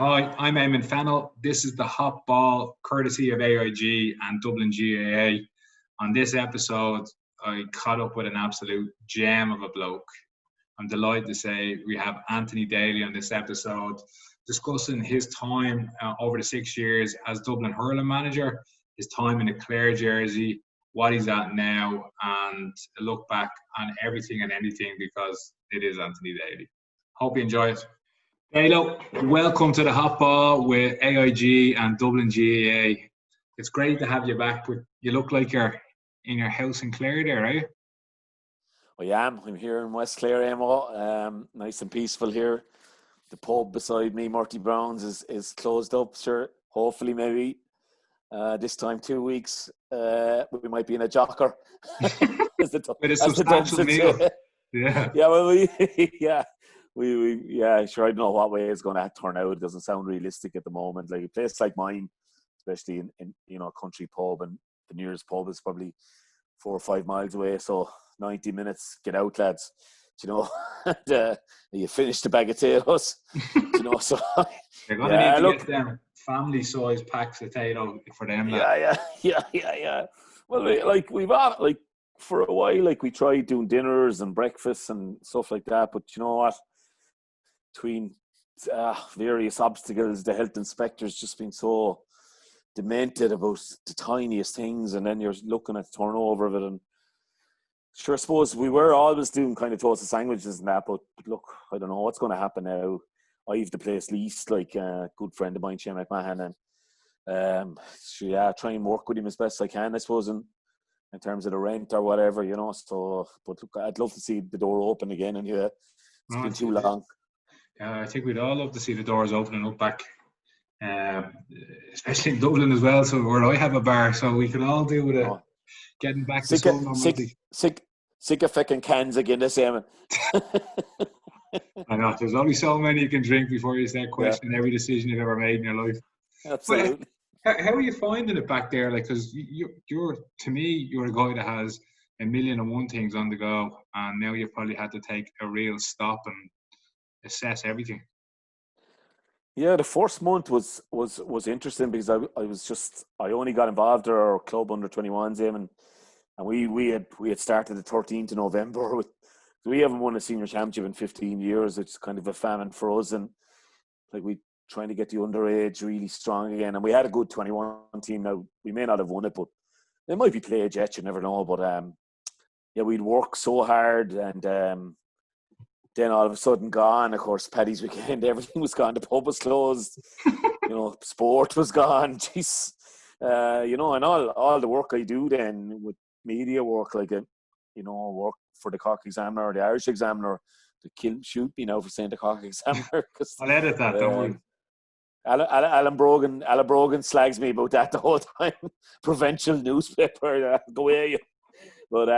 Hi, I'm Eamon Fennell. This is the Hot Ball, courtesy of AIG and Dublin GAA. On this episode, I caught up with an absolute gem of a bloke. I'm delighted to say we have Anthony Daly on this episode, discussing his time over the 6 years as Dublin hurling manager, his time in the Clare jersey, what he's at now, and a look back on everything and anything, because it is Anthony Daly. Hope you enjoy it. Dalo, welcome to the Hot Ball with AIG and Dublin GAA. It's great to have you back. But you look like you're in your house in Clare there, right? I am. I'm here in West Clare, Amo. Nice and peaceful here. The pub beside me, Murty Brown's, is closed up. Sure, hopefully maybe this time 2 weeks we might be in a jocker. With a substantial meal. Yeah. Yeah. Well, we sure, I don't know what way it's going to turn out. It doesn't sound realistic at the moment. Like a place like mine, especially in a country pub, and the nearest pub is probably 4 or 5 miles away. So 90 minutes, get out, lads. And you finish the bag of potatoes. So you're going to need to get them family-sized packs of potato for them. Yeah. Well, we've had for a while, we tried doing dinners and breakfasts and stuff like that. But you know what? Between various obstacles, the health inspector's just been so demented about the tiniest things, and then you're looking at the turnover of it. And sure, I suppose we were always doing kind of toasted sandwiches and that, but look, I don't know what's going to happen now. I've the place leased, like a good friend of mine, Shane McMahon, and try and work with him as best I can, I suppose, in terms of the rent or whatever, So, but look, I'd love to see the door open again, and it's been too long. I think we'd all love to see the doors opening up back, especially in Dublin as well. So where I have a bar, so we can all do with it. Getting back to some normality. Sick of fucking cans again, this Eamon. I know, there's only so many you can drink before you start questioning every decision you've ever made in your life. Absolutely. But how are you finding it back there? Like, because you're to me, you're a guy that has 1,000,001 things on the go, and now you've probably had to take a real stop and assess everything. Yeah, the first month was interesting because I only got involved in our club under 21s, and we had started the 13th of November. We haven't won a senior championship in 15 years. It's kind of a famine for us, and we trying to get the underage really strong again. And we had a good 21 team. Now we may not have won it, but they might be played yet. You never know. But we'd work so hard, and then all of a sudden gone. Of course, Paddy's weekend, everything was gone. The pub was closed. Sport was gone. Jeez, and all the work I do then with media work, work for the Cork Examiner or the Irish Examiner. To shoot me now for saying the Cork Examiner. I'll edit that. Don't worry. Alan Brogan slags me about that the whole time. Provincial newspaper, go away. But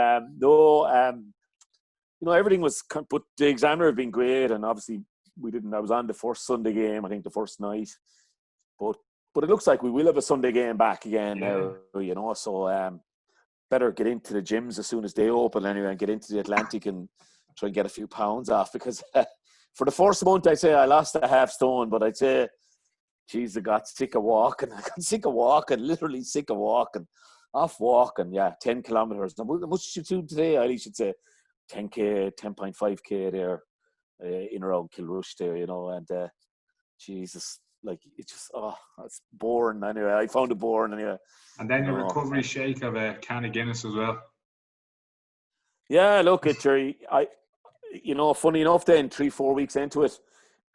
everything was. But the Examiner had been great, and obviously I was on the first Sunday game, I think the first night. But it looks like we will have a Sunday game back again now. So better get into the gyms as soon as they open anyway, and get into the Atlantic and try and get a few pounds off, because for the first month I'd say I lost a half stone, but I'd say, geez, I got sick of walking. Literally sick of walking. Off walking, 10 kilometres. How much did you do today? I should say 10k, 10.5k there in around Kilrush there, and Jesus, it's just, it's boring anyway. I found it boring anyway. And then your recovery shake of a can of Guinness as well. Yeah, look, Jerry, funny enough then, 3-4 weeks into it,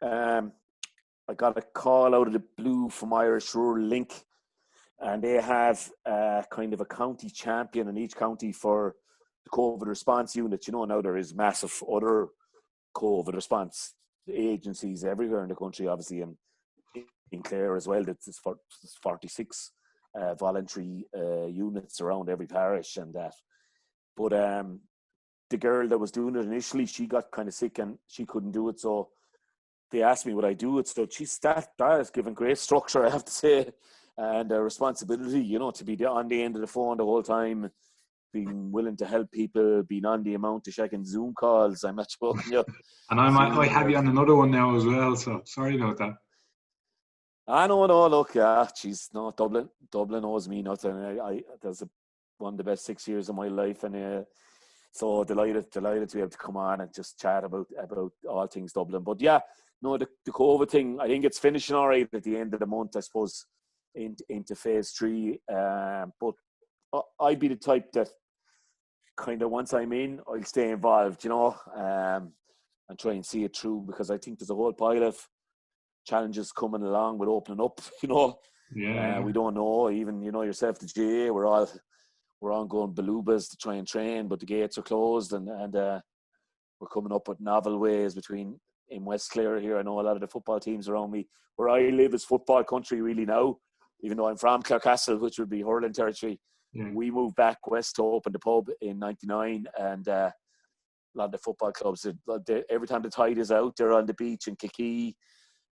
I got a call out of the blue from Irish Rural Link, and they have kind of a county champion in each county for the COVID response unit. Now there is massive other COVID response agencies everywhere in the country, obviously, and in Clare as well. It's 46 voluntary units around every parish and that. But the girl that was doing it initially, she got kind of sick and she couldn't do it. So they asked me would I do it. So that has given great structure, I have to say, and a responsibility, to be on the end of the phone the whole time, being willing to help people, being on the amount of second Zoom calls. I'm not joking you. And I have you on another one now as well, so sorry about that. No, look, jeez, no, Dublin owes me nothing. That's one of the best 6 years of my life, and so delighted to be able to come on and just chat about all things Dublin. But yeah, no, the COVID thing, I think it's finishing all right at the end of the month, I suppose, into phase 3. But I'd be the type that kind of once I'm in, I'll stay involved, and try and see it through, because I think there's a whole pile of challenges coming along with opening up. Yeah. We don't know. Even yourself, the GA, we're on going belugas to try and train, but the gates are closed, and we're coming up with novel ways in West Clare here. I know a lot of the football teams around me. Where I live is football country really now, even though I'm from Clarecastle, which would be hurling territory. Yeah. We moved back west to open the pub in '99, and a lot of the football clubs, every time the tide is out, they're on the beach in Kilkee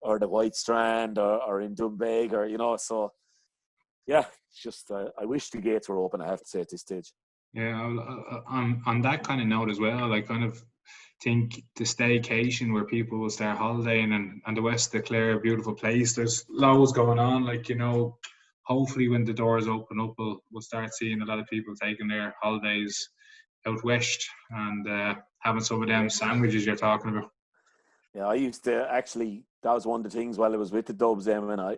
or the White Strand or in Doonbeg, or so. Yeah, it's just I wish the gates were open, I have to say, at this stage. Yeah, on that kind of note as well, I kind of think the staycation where people will start holidaying and the West of Clare, a beautiful place. There's loads going on, hopefully when the doors open up, we'll start seeing a lot of people taking their holidays out west and having some of them sandwiches you're talking about. Yeah, I used to actually, that was one of the things while I was with the Dubs, and I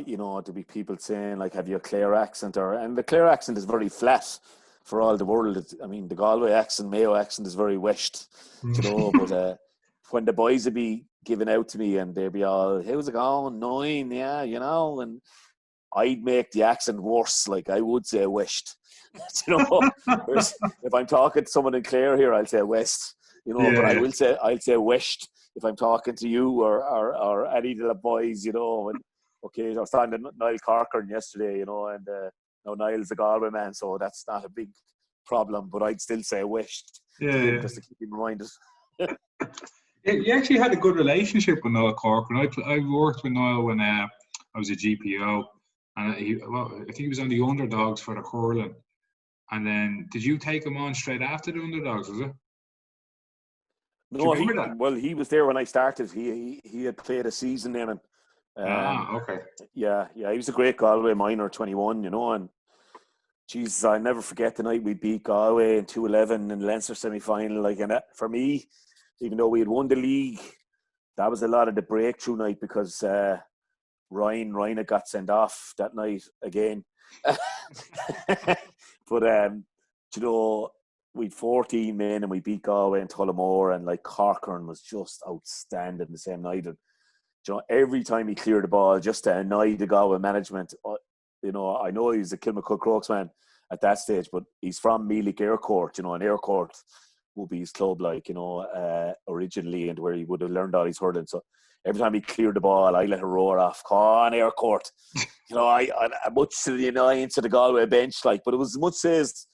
there'd be people saying, like, have you a Clare accent? And the Clare accent is very flat for all the world. The Galway accent, Mayo accent is very west, but when the boys would be giving out to me and they'd be all, how's it going? 9, yeah, and I'd make the accent worse. Like, I would say west, Whereas if I'm talking to someone in Clare here, I'll say west, but I'll say west if I'm talking to you or any of the boys, and okay, I was talking to Niall Corcoran yesterday, and now Niall's a Galway man, so that's not a big problem, but I'd still say west just to keep him reminded. You actually had a good relationship with Niall Corcoran. I worked with Niall when I was a GPO, and I think he was on the underdogs for the hurling. And then, did you take him on straight after the underdogs, was it? No, he was there when I started. He had played a season then, and okay. Yeah, he was a great Galway minor 21, and Jesus, I'll never forget the night we beat Galway in 2-11 in the Leinster semi-final. And that, for me, even though we had won the league, that was a lot of the breakthrough night, because Ryan had got sent off that night again. But we'd 14 men and we beat Galway in Tullamore, and Corcoran was just outstanding the same night. And every time he cleared the ball, just to annoy the Galway management, I know he's a Kilmacud Crokes man at that stage, but he's from Mealich Aircourt, and Aircourt would be his club, originally, and where he would have learned all his hurling. So every time he cleared the ball, I let her roar off, "Come on, Aircourt!" I much to the annoyance of the Galway bench, but it was much as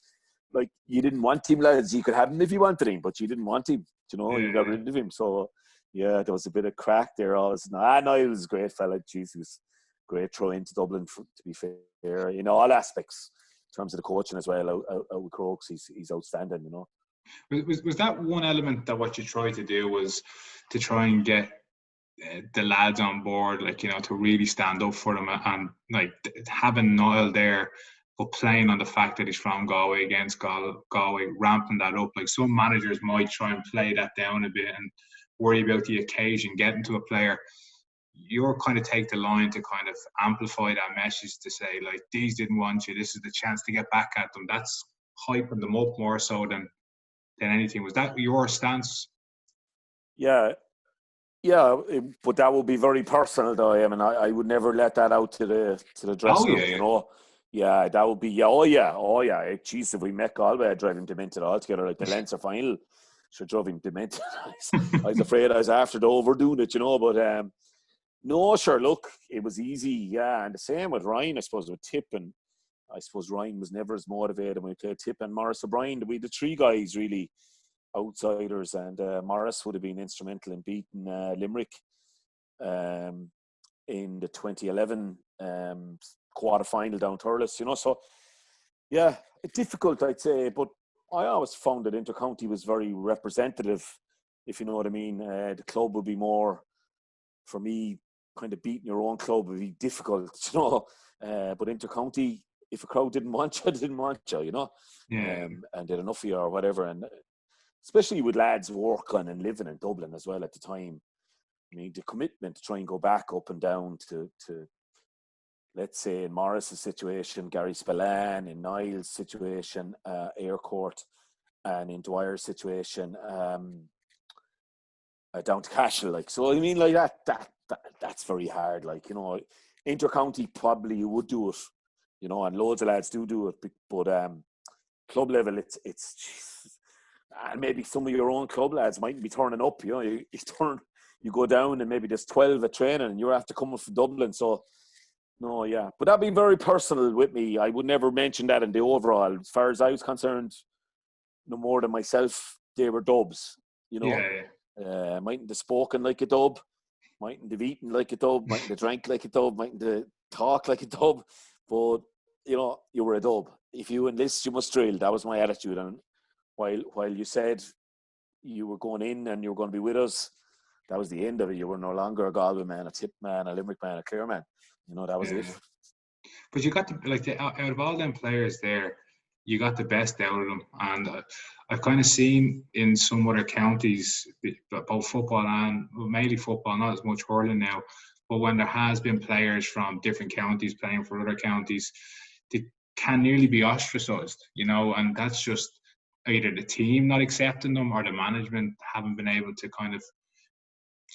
you didn't want him, lads. You could have him if you wanted him, but you didn't want him. You got rid of him. So yeah, there was a bit of crack there. He was a great fella. Jeez, he was great throw into Dublin, to be fair, all aspects in terms of the coaching as well. Out with Crokes, he's outstanding. Was that one element that what you tried to do was to try and get the lads on board, to really stand up for them, and having Niall there, but playing on the fact that he's from Galway against Galway, ramping that up. Some managers might try and play that down a bit and worry about the occasion getting to a player. You're kind of take the line to kind of amplify that message to say, these didn't want you, this is the chance to get back at them. That's hyping them up more so than anything. Was that your stance? Yeah, but that would be very personal, though. I would never let that out to the dressing room. Yeah, that would be. Oh yeah. Jeez, if we met Galway, I'd drive him demented altogether. The Leinster final should drive him demented. I was afraid I was after the overdoing it, But no, sure. Look, it was easy. Yeah, and the same with Ryan, I suppose, with Tip, and I suppose Ryan was never as motivated when we played Tip and Morris O'Brien. We the three guys really outsiders, and Morris would have been instrumental in beating Limerick in the 2011 quarter-final down Thurles, So, yeah, difficult, I'd say, but I always found that Intercounty was very representative, if you know what I mean. The club would be more, for me, kind of beating your own club would be difficult, you know. But inter-county, if a crowd didn't want you, didn't want you, you know. Yeah. And did enough of you or whatever. And especially with lads working and living in Dublin as well at the time. I mean, the commitment to try and go back up and down to let's say in Morris's situation, Gary Spillane, in Niall's situation, Aircourt, and in Dwyer's situation, down to Cashel. Like, so I mean, like that's very hard. Like, you know, inter-county probably you would do it, you know, and loads of lads do it, but club level, it's Jesus. And maybe some of your own club lads mightn't be turning up. You know, you go down and maybe there's 12 at training, and you're after coming from Dublin. So, no, yeah. But that'd be very personal with me. I would never mention that in the overall. As far as I was concerned, no more than myself, they were dubs, you know. Yeah. Mightn't have spoken like a dub, mightn't have eaten like a dub, mightn't have drank like a dub, mightn't have talked like a dub. But, you know, you were a dub. If you enlist, you must drill. That was my attitude. And while you said you were going in and you were going to be with us, that was the end of it. You were no longer a Galway man, a Tip man, a Limerick man, a Clare man. You know, that was it. But you got out of all them players there, you got the best out of them. And I've kind of seen in some other counties, both football and mainly football, not as much hurling now, but when there has been players from different counties playing for other counties, they can nearly be ostracised, you know, and that's just either the team not accepting them or the management haven't been able to kind of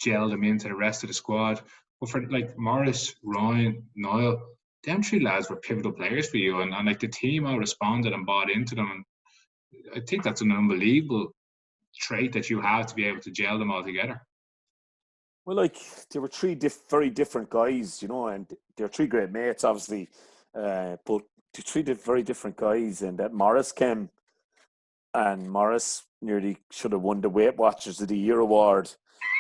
gel them into the rest of the squad. But for like Morris, Ryan, Niall, them three lads were pivotal players for you, and like the team all responded and bought into them. And I think that's an unbelievable trait that you have to be able to gel them all together. Well, like, there were three very different guys, you know, and they're three great mates, obviously, but three very different guys. And that Morris came, and Morris nearly should have won the Weight Watchers of the Year award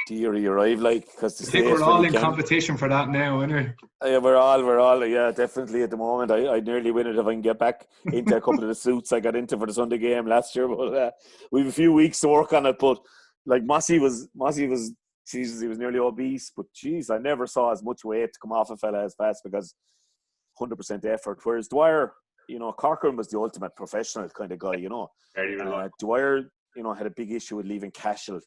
the year he arrived, like, because I think we're all in competition for that now, aren't we? Yeah, we're all, yeah, definitely at the moment. I nearly win it if I can get back into a couple of the suits I got into for the Sunday game last year. But we have a few weeks to work on it. But like Mossy was, Jesus, he was nearly obese. But geez, I never saw as much weight come off a fella as fast because 100% effort. Whereas Dwyer, you know, Corcoran was the ultimate professional kind of guy, you know. Dwyer, you know, had a big issue with leaving Cashel,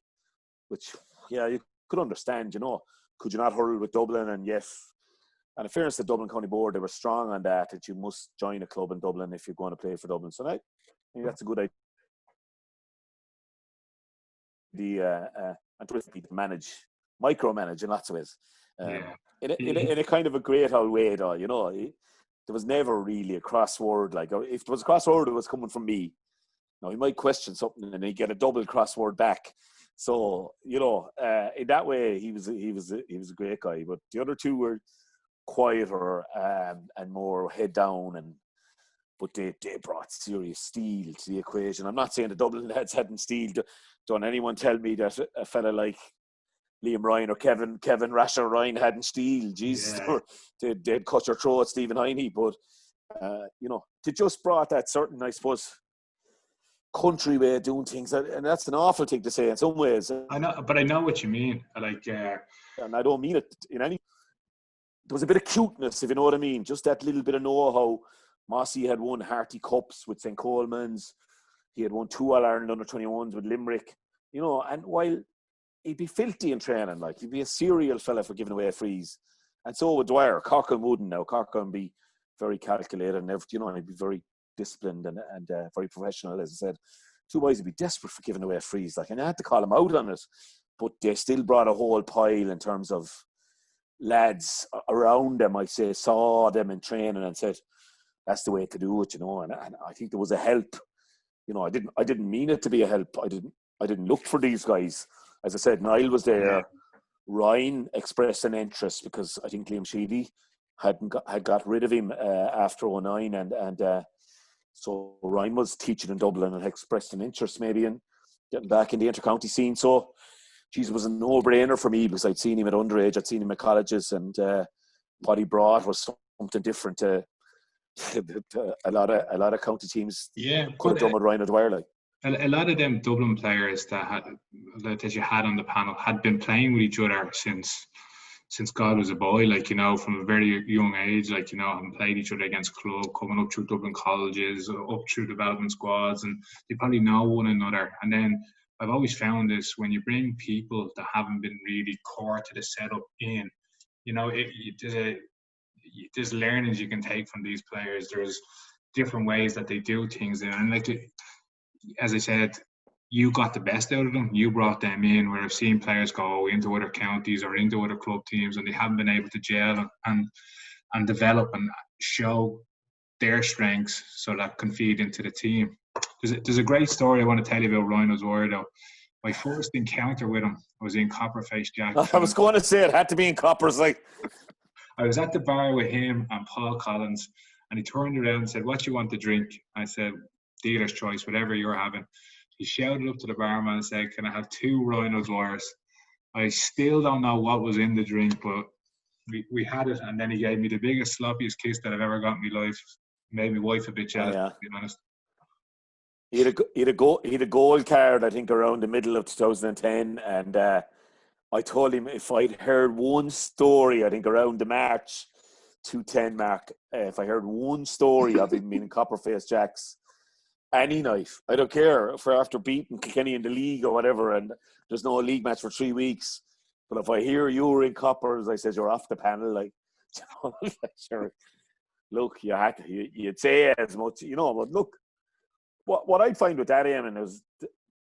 which, yeah, you could understand, you know. Could you not hurl with Dublin? And yes, and in fairness to the Dublin County Board, they were strong on that you must join a club in Dublin if you're going to play for Dublin. So I think that's a good idea. And to micromanage in lots of ways. In a kind of a great old way, though, you know. There was never really a crossword. Like, if there was a crossword, it was coming from me. Now, he might question something and he'd get a double crossword back. So, you know, in that way, he was a great guy. But the other two were quieter and more head down, but they brought serious steel to the equation. I'm not saying the Dublin lads hadn't steel. Don't anyone tell me that a fella like Liam Ryan or Kevin Rasher Ryan hadn't steel. Jesus, yeah. They'd cut your throat, Stephen Heine. But you know, they just brought that certain, I suppose, country way of doing things, and that's an awful thing to say in some ways. I know, but I know what you mean. Like, and I don't mean it in any. There was a bit of cuteness, if you know what I mean. Just that little bit of know-how. Mossy had won Harty Cups with St. Coleman's. He had won 2 All-Ireland under-21s with Limerick. You know, and while he'd be filthy in training, like, he'd be a serial fella for giving away frees. And so would Dwyer. Corcoran wouldn't now. Corcoran would be very calculated and, you know, he'd be very disciplined and very professional, as I said. Two boys would be desperate for giving away frees. Like, and I had to call them out on it. But they still brought a whole pile in terms of lads around them, I say, saw them in training and said, that's the way to do it, you know. And I think there was a help. You know, I didn't mean it to be a help. I didn't look for these guys. As I said, Niall was there. Ryan expressed an interest because I think Liam Sheedy had got rid of him after 2009, and so Ryan was teaching in Dublin and expressed an interest maybe in getting back in the inter-county scene. So, geez, it was a no-brainer for me because I'd seen him at underage, I'd seen him at colleges, and what he brought was something different to a lot of county teams. Yeah, could have done with Ryan O'Dwyer. Like, a lot of them Dublin players that you had on the panel had been playing with each other since since God was a boy, like, you know, from a very young age, like, you know, having played each other against club, coming up through Dublin colleges, up through development squads, and they probably know one another. And then I've always found this, when you bring people that haven't been really core to the setup in, you know, there's learnings you can take from these players. There's different ways that they do things, and like, as I said, you got the best out of them. You brought them in. Where I've seen players go into other counties or into other club teams, and they haven't been able to gel and develop and show their strengths, so that can feed into the team. There's a great story I want to tell you about Ryan O'Dwyer, though. My first encounter with him was in Copperface Jack. I was going to say it had to be in Coppers, like. I was at the bar with him and Paul Collins, and he turned around and said, "What do you want to drink?" I said, "Dealer's choice, whatever you're having." He shouted up to the barman and said, "Can I have 2 Ryan O'Dwyers?" I still don't know what was in the drink, but we had it, and then he gave me the biggest, sloppiest kiss that I've ever got in my life. Made my wife a bit jealous, to be honest. He had a gold card, I think, around the middle of 2010, and I told him if I'd heard one story, I think around the March 210 mark, if I heard one story of him being in Copperface Jacks, any night, I don't care, for after beating Kilkenny in the league or whatever, and there's no league match for 3 weeks. But if I hear you were in Coppers, I says, you're off the panel, like, sure. Look, you'd say as much, you know, but look, what I'd find with that, Eamon, is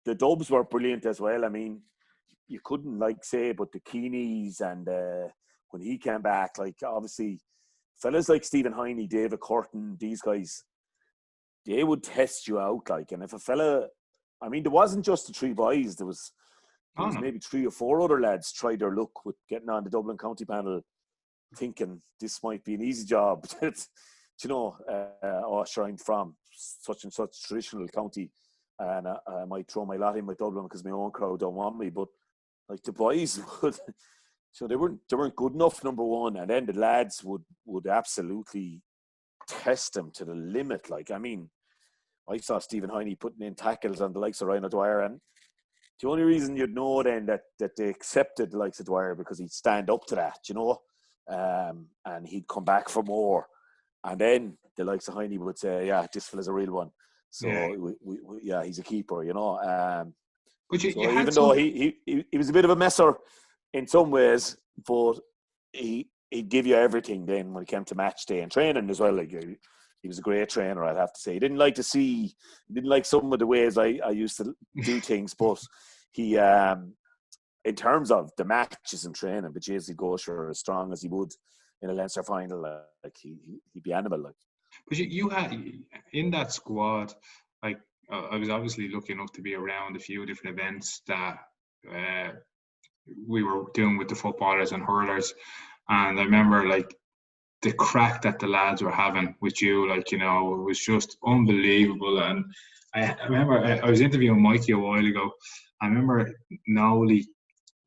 the Dubs were brilliant as well. I mean, you couldn't, like, say, but the Keeneys, and when he came back, like, obviously, fellas like Stephen Heine, David Curtin, these guys, they would test you out, like, and if a fella, I mean, there wasn't just the 3 boys, there was maybe 3 or 4 other lads tried their luck with getting on the Dublin County panel, thinking this might be an easy job. You know, sure, I'm from such and such traditional county, and I might throw my lot in with Dublin because my own crowd don't want me. But like, the boys would, so they weren't good enough, number one, and then the lads would absolutely test them to the limit. Like, I mean, I saw Stephen Heine putting in tackles on the likes of Ryan O'Dwyer, and the only reason you'd know then that they accepted the likes of Dwyer, because he'd stand up to that, you know, and he'd come back for more. And then the likes of Heine would say, yeah, this fella's a real one. So, yeah, he's a keeper, you know. But even though he was a bit of a messer in some ways, but he'd give you everything then when it came to match day and training as well. Like, he was a great trainer, I'd have to say. He didn't like some of the ways I used to do things, but he, in terms of the matches and training, but he'd go sure as strong as he would in a Leinster final, like, he'd be animal, like. But you had in that squad, like, I was obviously lucky enough to be around a few different events that we were doing with the footballers and hurlers, and I remember, like, the crack that the lads were having with you, like, you know, it was just unbelievable. And I remember I was interviewing Mikey a while ago. I remember Nolly,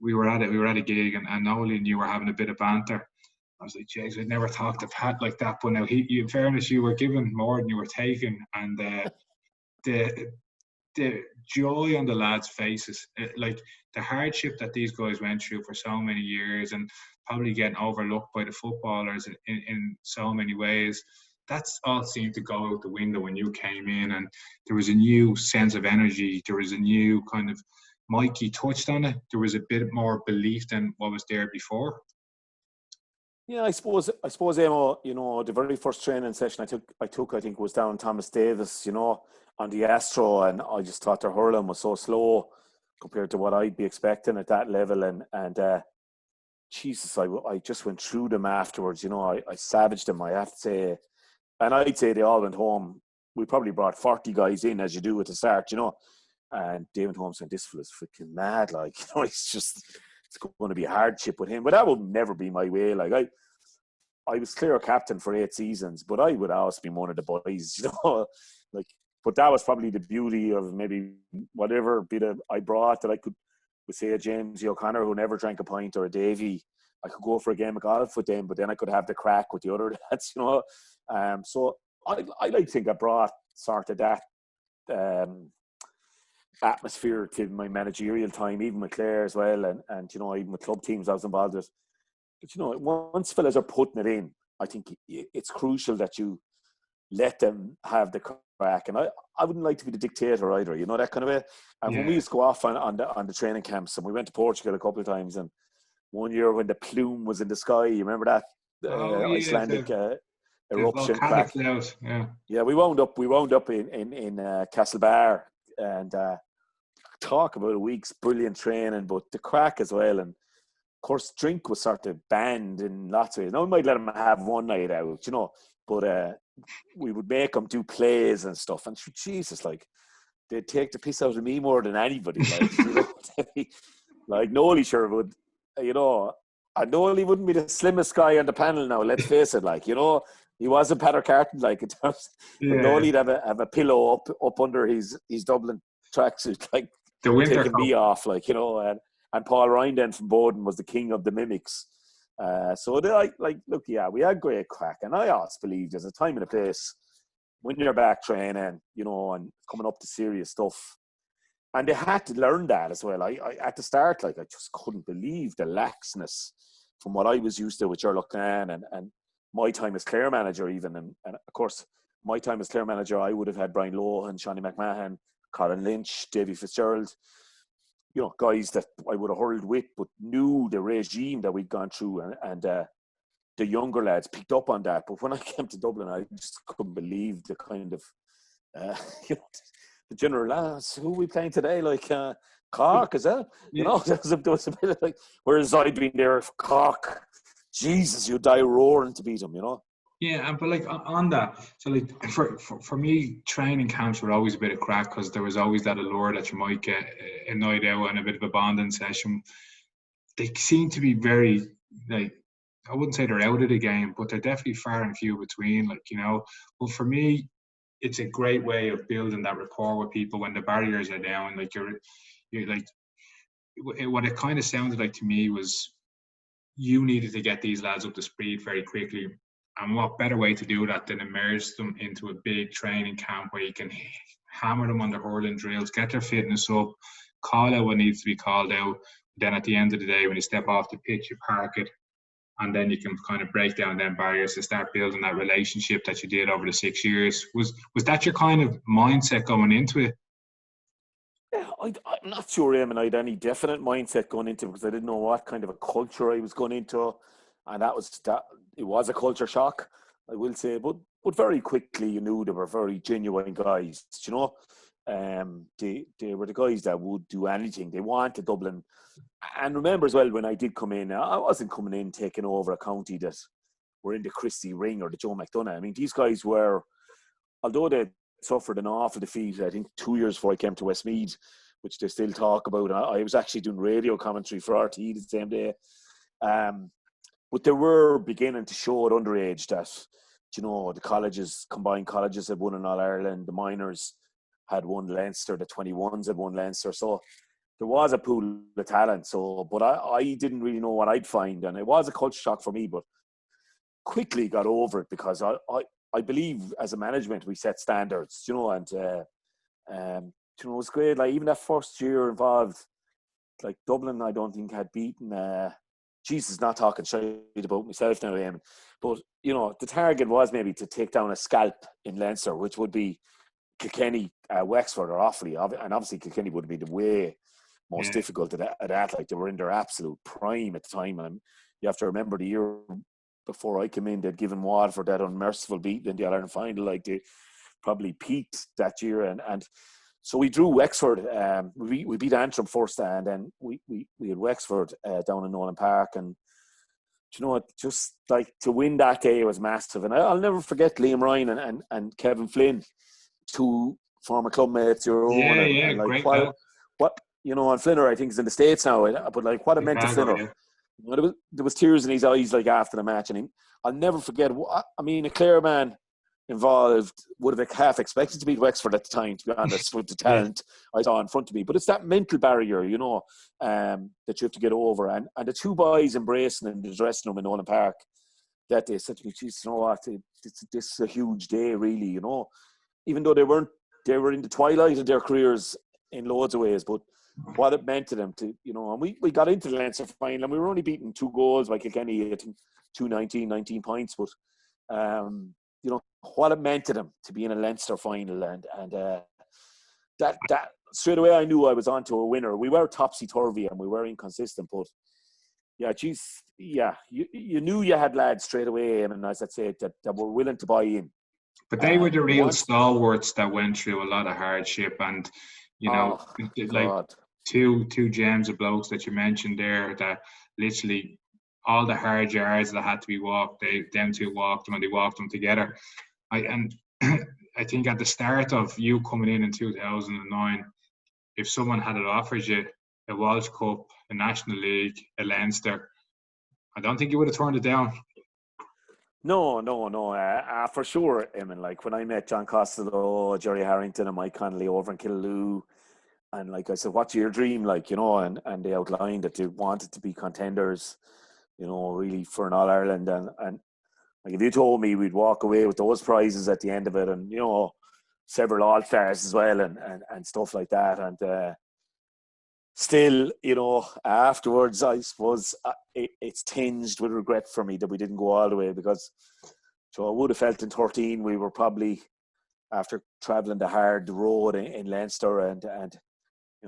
we were at a gig, and Nolly and you were having a bit of banter. I was like, "Jeez, I'd never talked to Pat like that." But now, in fairness, you were giving more than you were taking, and the joy on the lads' faces, like the hardship that these guys went through for so many years, and probably getting overlooked by the footballers in so many ways. That's all seemed to go out the window when you came in, and there was a new sense of energy. There was a new kind of, Mikey touched on it, there was a bit more belief than what was there before. Yeah, I suppose, Emo, you know, the very first training session I think was down Thomas Davis, you know, on the Astro, and I just thought their hurling was so slow compared to what I'd be expecting at that level, and Jesus, I just went through them afterwards, you know, I savaged them, I have to say, and I'd say they all went home. We probably brought 40 guys in, as you do at the start, you know, and they went home saying, this fella's freaking mad, like, you know, it's going to be a hardship with him. But that would never be my way. Like, I was clear captain for 8 seasons, but I would always be one of the boys, you know. Like, but that was probably the beauty of maybe whatever bit of I brought, that I could, with, say, a James O'Connor who never drank a pint, or a Davy. I could go for a game of golf with them, but then I could have the crack with the other lads, you know. So I like to think I brought sort of that atmosphere to my managerial time, even with Clare as well, and you know, even with club teams I was involved with. But, you know, once fellas are putting it in, I think it's crucial that you let them have the crack. And I wouldn't like to be the dictator either, you know, that kind of way. And when we used to go off on the training camps, and we went to Portugal a couple of times, and one year when the plume was in the sky, you remember that Oh yeah, Icelandic the eruption volcanic crack? cloud. Yeah. Yeah, we wound up in Castlebar, and talk about a week's brilliant training, but the crack as well. And of course, drink was sort of banned in lots of ways. Now we might let them have one night out, you know, but we would make them do plays and stuff. And Jesus, like, they'd take the piss out of me more than anybody. Like, you know, like Nolly sure would, you know. And Nolly wouldn't be the slimmest guy on the panel now. Let's face it, like, you know, he wasn't Peter Carton, like, in terms. But Nolly'd have a pillow up under his Dublin tracksuit, like, The winter taking me off, like, you know. And Paul Ryan then from Bowden was the king of the mimics. So they look, yeah, we had great crack, and I always believe there's a time and a place when you're back training, you know, and coming up to serious stuff. And they had to learn that as well. I at the start, like, I just couldn't believe the laxness from what I was used to with Sherlock Clan and my time as Clare manager even. And of course, my time as Clare manager, I would have had Brian Lowe and Shawnee McMahon, Colin Lynch, Davy Fitzgerald, you know, guys that I would have hurled with, but knew the regime that we'd gone through, and the younger lads picked up on that. But when I came to Dublin, I just couldn't believe the kind of, you know, the general lads, who are we playing today? Like, Cork, is that? You know, there was a bit of like, whereas I'd been there for Cork, Jesus, you die roaring to beat them, you know? Yeah, but like on that, so like for me, training camps were always a bit of crack because there was always that allure that you might get a night out and a bit of a bonding session. They seem to be very, like, I wouldn't say they're out of the game, but they're definitely far and few between. Like, you know, but for me, it's a great way of building that rapport with people when the barriers are down. Like you're like, what it kind of sounded like to me was you needed to get these lads up to speed very quickly. And what better way to do that than immerse them into a big training camp where you can hammer them on the hurling drills, get their fitness up, call out what needs to be called out. Then at the end of the day, when you step off the pitch, you park it. And then you can kind of break down them barriers to start building that relationship that you did over the 6 years. Was that your kind of mindset going into it? Yeah, I'm not sure, Eamon, I had any definite mindset going into it because I didn't know what kind of a culture I was going into. And it was a culture shock, I will say. But very quickly, you knew they were very genuine guys, you know. They were the guys that would do anything. They wanted Dublin. And remember as well, when I did come in, I wasn't coming in taking over a county that were in the Christie Ring or the Joe McDonough. I mean, these guys were, although they suffered an awful defeat, I think 2 years before I came to Westmeath, which they still talk about. I was actually doing radio commentary for RTE the same day. But they were beginning to show at underage that, you know, the colleges, combined colleges had won in All-Ireland, the minors had won Leinster, the 21s had won Leinster. So there was a pool of talent. So, but I didn't really know what I'd find. And it was a culture shock for me, but quickly got over it because I believe as a management, we set standards, you know, and, you know, it was great. Like, even that first year involved, like, Dublin, I don't think had beaten, Jesus, not talking shit about myself now, Eamon. But, you know, the target was maybe to take down a scalp in Leinster, which would be Kilkenny, Wexford or Offaly. And obviously Kilkenny would have been the way most difficult at that. Like, they were in their absolute prime at the time. And you have to remember the year before I came in, they'd given Waterford that unmerciful beat in the All-Ireland final. Like, they probably peaked that year. And so we drew Wexford. We beat Antrim first, and then we had Wexford down in Nolan Park. And you know what? Just like to win that day was massive. And I'll never forget Liam Ryan and Kevin Flynn, two former club mates, your own. And like, great. What you know, and Flinner, I think, is in the States now. But like, what it meant to Flinner. Yeah. You know, there was tears in his eyes, like, after the match, and I'll never forget. I mean, a Clare man involved would have half expected to beat Wexford at the time, to be honest, with the talent I saw in front of me. But it's that mental barrier, you know, that you have to get over. And the two boys embracing in the dressing room in Nolan Park that day said to me, geez, you know what, this is a huge day, really, you know. Even though they were in the twilight of their careers in loads of ways, but what it meant to them to, and we got into the Leinster final and we were only beaten 2 goals by Kilkenny, I think 19 points, but what it meant to them to be in a Leinster final and that straight away I knew I was on to a winner. We were topsy-turvy and we were inconsistent, but you knew you had lads straight away, and as I said, that were willing to buy in. But they were the real stalwarts that went through a lot of hardship, and like two gems of blokes that you mentioned there that literally all the hard yards that had to be walked, them two walked them and they walked them together. I think at the start of you coming in 2009, if someone had offered you a Walsh Cup, a National League, a Leinster, I don't think you would have turned it down. No, for sure. I mean, like when I met John Costello, Jerry Harrington, and Mike Connolly over in Killaloe, and like I said, what's your dream? Like, and they outlined that they wanted to be contenders, really for an All Ireland, and like if you told me we'd walk away with those prizes at the end of it, and several All Stars as well, and stuff like that, and still, afterwards, I suppose it's tinged with regret for me that we didn't go all the way, because I would have felt in 13 we were probably, after travelling the hard road in Leinster and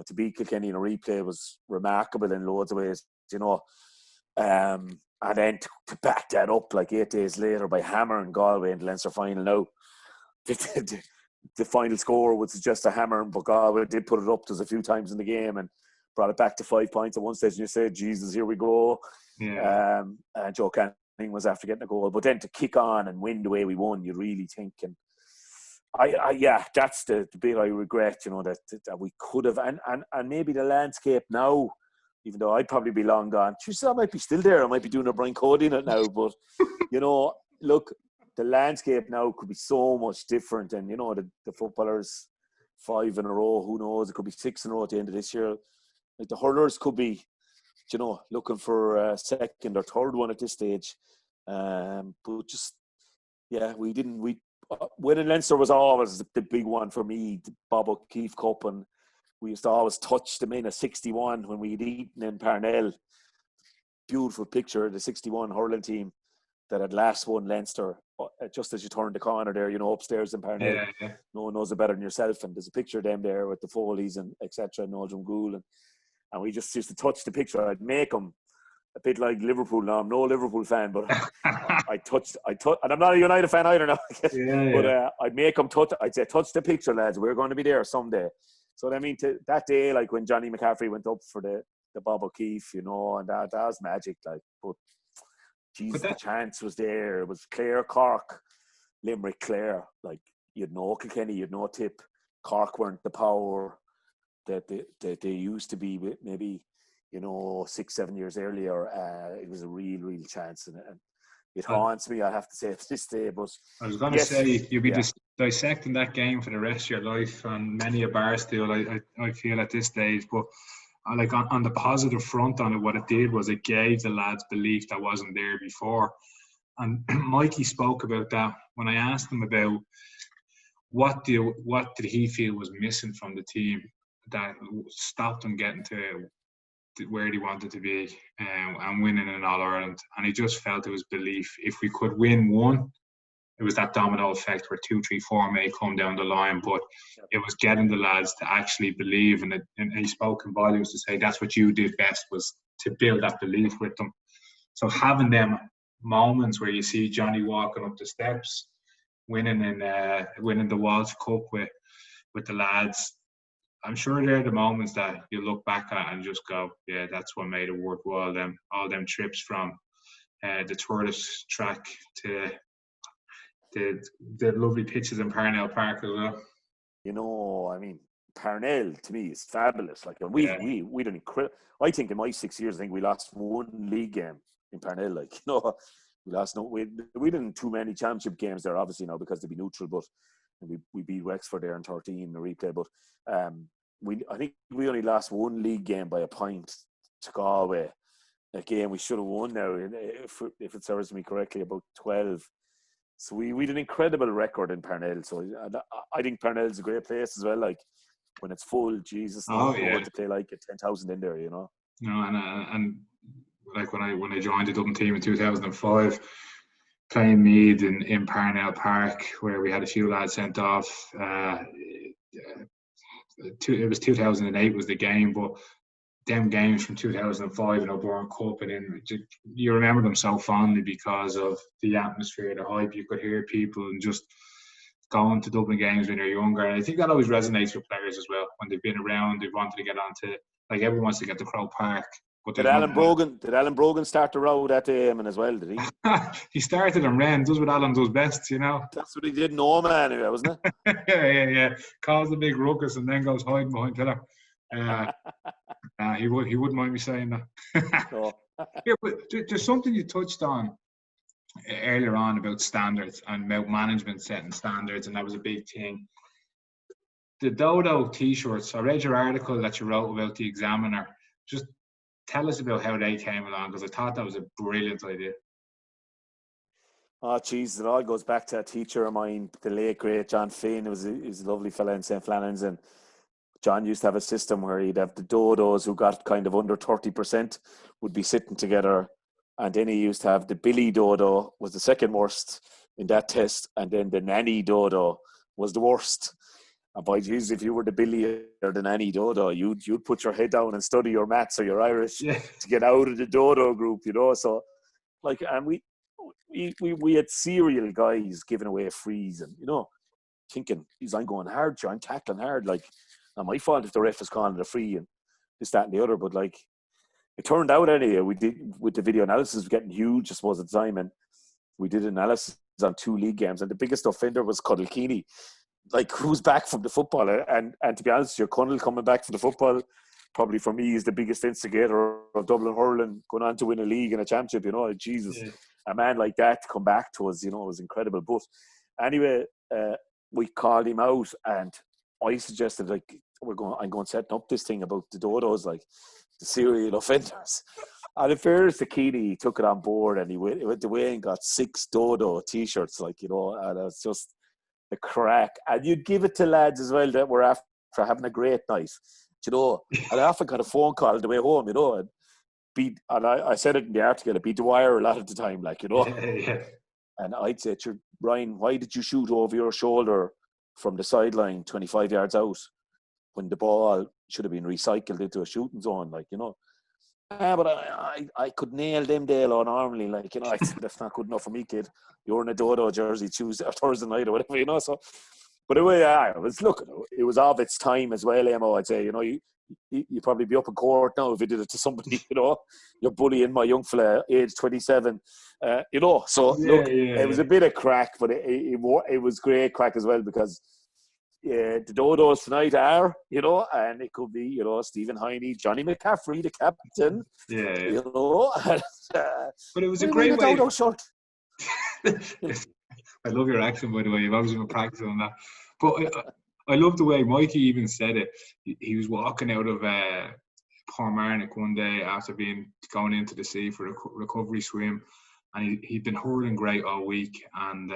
to beat Kilkenny in a replay was remarkable in loads of ways, and then to back that up like 8 days later by hammering Galway in the Leinster final. Now, the final score would suggest a hammer, but Galway did put it up. There's a few times in the game and brought it back to 5 points at one stage, and you said, Jesus, here we go. Yeah. And Joe Canning was after getting a goal. But then to kick on and win the way we won, you really think. And that's the bit I regret, that we could have. And maybe the landscape now, even though I'd probably be long gone, I might be still there. I might be doing a Brian Cody in it now. But, look, the landscape now could be so much different. And, the footballers, 5 in a row, who knows? It could be 6 in a row at the end of this year. Like the hurlers could be, looking for a second or third one at this stage. But just, we didn't. Winning Leinster was always the big one for me, the Bob O'Keefe Cup, and we used to always touch them in a 61 when we had eaten in Parnell. Beautiful picture of the 61 hurling team that had last won Leinster, just as you turn the corner there, upstairs in Parnell. Yeah. No one knows it better than yourself, and there's a picture of them there with the Foleys and etc. and Noldrum Gould, and we just used to touch the picture. I'd make them a bit like Liverpool. Now I'm no Liverpool fan, but I touched, and I'm not a United fan either now. But I'd make them touch. I'd say, touch the picture, lads. We're going to be there someday. So I mean, that day, like when Johnny McCaffrey went up for the Bob O'Keefe, and that was magic. Like, but Jesus, the chance was there. It was Clare, Cork, Limerick, Clare. Like you'd know Kilkenny, you'd know Tip. Cork weren't the power that they used to be with maybe 6-7 years earlier. It was a real chance, and it haunts me, I have to say, to this day. But I was going to say you'll be dissecting that game for the rest of your life, and many a bar still. I feel at this stage, but like on the positive front on it, what it did was it gave the lads belief that wasn't there before. And Mikey spoke about that when I asked him about what did he feel was missing from the team that stopped him getting to where he wanted to be and winning an All-Ireland. And he just felt it was belief. If we could win one, it was that domino effect where 2, 3, 4 may come down the line, but it was getting the lads to actually believe in it. And he spoke in volumes to say that's what you did best, was to build that belief with them. So having them moments where you see Johnny walking up the steps, winning the Walsh Cup with the lads, I'm sure they're the moments that you look back at and just go, yeah, that's what made it worthwhile. All them trips from the tourist track to the lovely pitches in Parnell Park as well. I mean, Parnell to me is fabulous. Like we did incredible. I think in my 6 years, I think we lost one league game in Parnell. Like we lost we didn't too many championship games there, obviously now because they'd be neutral, but we beat Wexford there in 13 in the replay. But I think we only lost one league game by a point to Galway. A game we should have won now, if it serves me correctly, about 12. So we had an incredible record in Parnell. So I think Parnell's a great place as well. Like when it's full, Jesus, no one to play like it, 10,000 in there, you know. No, and like when I joined the Dublin team in 2005, playing Meath in Parnell Park, where we had a few lads sent off. It was 2008 was the game, but them games from 2005 in O'Byrne Cup, and then you remember them so fondly because of the atmosphere, the hype. You could hear people and just going to Dublin games when you're younger. And I think that always resonates with players as well. When they've been around, they've wanted to get onto, like everyone wants to get to Croke Park. But did Alan Brogan start the road at the Eamon as well, did he? He started and ran, does what Alan does best, you know. That's what he did in Oma anyway, wasn't it? yeah. Caused a big ruckus and then goes hiding behind pillar. He wouldn't mind me saying that. No. Yeah, but there's something you touched on earlier on about standards and about management setting standards, and that was a big thing. The Dodo t-shirts, I read your article that you wrote about the Examiner. Just tell us about how they came along, because I thought that was a brilliant idea. Oh, geez, it all goes back to a teacher of mine, the late, great John Finn. He was a lovely fella in St. Flannan's, and John used to have a system where he'd have the Dodos who got kind of under 30% would be sitting together, and then he used to have the Billy Dodo was the second worst in that test, and then the Nanny Dodo was the worst. And by Jesus, if you were the Billy or the Nanny Dodo, you'd put your head down and study your maths or your Irish to get out of the Dodo group, you know. So, like, and we had serial guys giving away frees, and you know, thinking, I'm going hard, I'm tackling hard, like. Not my fault if the ref is calling it a free and this, that, and the other. But like, it turned out anyway. We did with the video analysis getting huge, I suppose, at the time, and we did analysis on 2 league games, and the biggest offender was Cuddle Keeney, like who's back from the football. And to be honest, your Cunnell coming back from the football, probably for me is the biggest instigator of Dublin hurling, going on to win a league and a championship. You know, Jesus, a man like that to come back to us, you know, it was incredible. But anyway, we called him out, and I suggested, like, I'm going setting up this thing about the Dodos, like the serial offenders. And in fairness to Keeney, he took it on board, and he went away and got 6 Dodo t-shirts, like, you know, and it's just a crack. And you'd give it to lads as well that were after having a great night, you know. And I often got a phone call on the way home, you know, and I said it in the article, it beat the wire a lot of the time, like, you know. And I'd say, Ryan, why did you shoot over your shoulder from the sideline 25 yards out when the ball should have been recycled into a shooting zone, like, you know? But I could nail them Dalo normally, like, you know. I said, that's not good enough for me, kid. You're in a Dodo jersey Tuesday or Thursday night or whatever, you know. So, but anyway, it was of its time as well, Emo. I'd say, you know, you'd probably be up in court now if you did it to somebody, you know. You're bullying my young fella, age 27, you know. So it was a bit of crack, but it was great crack as well, because the Dodos tonight are, you know, and it could be, you know, Stephen Heine, Johnny McCaffrey, the captain, you know. But it was a great way. Dodo shirt. I love your accent, by the way. You've obviously been practicing on that. But I love the way Mikey even said it. He was walking out of Portmarnock one day after going into the sea for a recovery swim, and he'd been hurling great all week, and